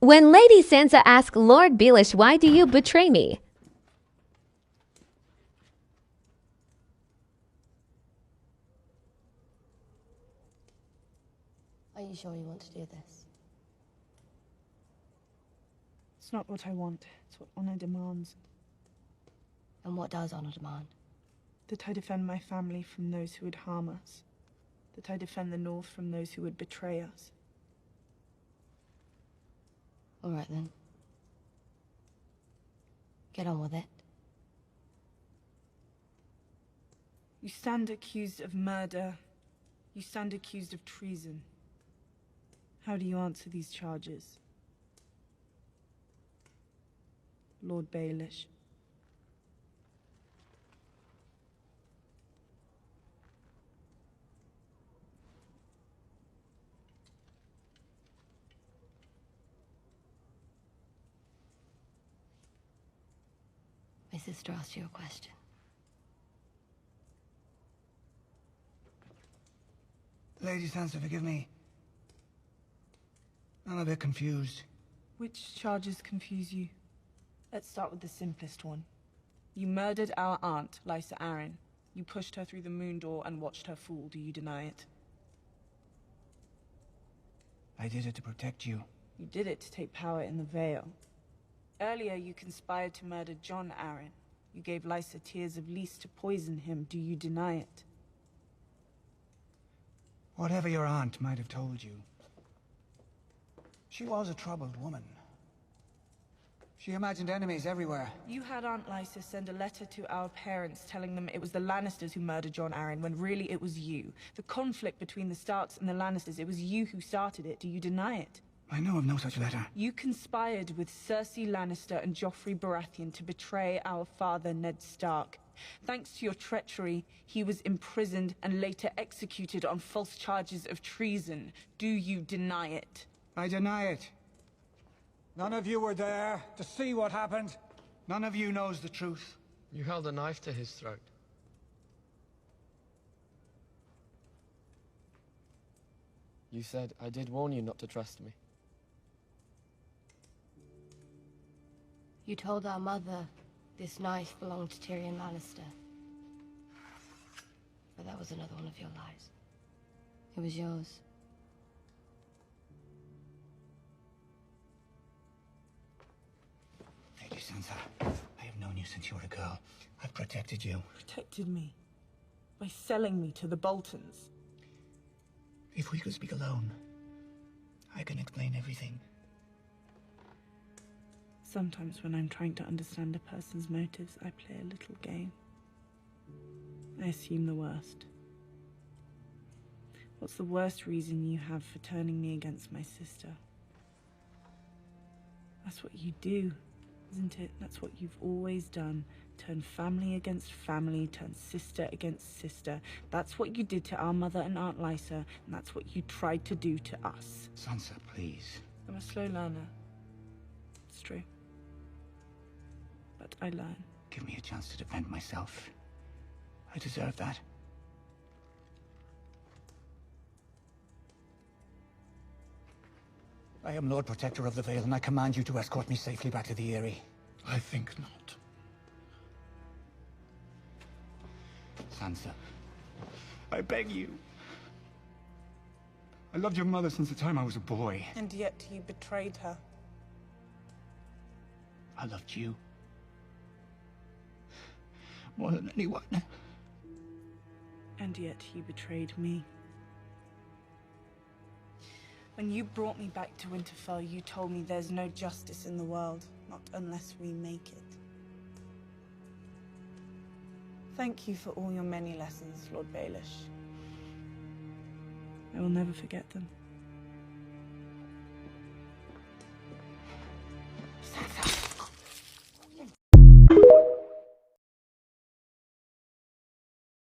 When Lady Sansa asked Lord Baelish, "Why do you betray me?" Are you sure you want to do this? It's not what I want. It's what honor demands. And what does honor demand? That I defend my family from those who would harm us. That I defend the North from those who would betray us. All right, then. Get on with it. You stand accused of murder. You stand accused of treason. How do you answer these charges? Lord Baelish. My sister asked you a question. Lady Sansa, forgive me. I'm a bit confused. Which charges confuse you? Let's start with the simplest one. You murdered our aunt, Lysa Arryn. You pushed her through the moon door and watched her fall. Do you deny it? I did it to protect you. You did it to take power in the Vale. Earlier, you conspired to murder John Arryn. You gave Lysa tears of Lys to poison him. Do you deny it? Whatever your aunt might have told you, she was a troubled woman. She imagined enemies everywhere. You had Aunt Lysa send a letter to our parents telling them it was the Lannisters who murdered John Arryn, when really it was you. The conflict between the Starks and the Lannisters, it was you who started it. Do you deny it? I know of no such letter. You conspired with Cersei Lannister and Joffrey Baratheon to betray our father, Ned Stark. Thanks to your treachery, he was imprisoned and later executed on false charges of treason. Do you deny it? I deny it. None of you were there to see what happened. None of you knows the truth. You held a knife to his throat. You said, "I did warn you not to trust me." You told our mother this knife belonged to Tyrion Lannister. But that was another one of your lies. It was yours. Lady Sansa, I have known you since you were a girl. I've protected you. Protected me? By selling me to the Boltons? If we could speak alone, I can explain everything. Sometimes when I'm trying to understand a person's motives, I play a little game. I assume the worst. What's the worst reason you have for turning me against my sister? That's what you do, isn't it? That's what you've always done. Turn family against family, turn sister against sister. That's what you did to our mother and Aunt Lysa, and that's what you tried to do to us. Sansa, please. I'm a slow learner. It's true. But I learn. Give me a chance to defend myself. I deserve that. I am Lord Protector of the Vale, and I command you to escort me safely back to the Eyrie. I think not. Sansa, I beg you. I loved your mother since the time I was a boy. And yet you betrayed her. I loved you. More than anyone. And yet he betrayed me. When you brought me back to Winterfell, you told me there's no justice in the world, not unless we make it. Thank you for all your many lessons, Lord Baelish. I will never forget them.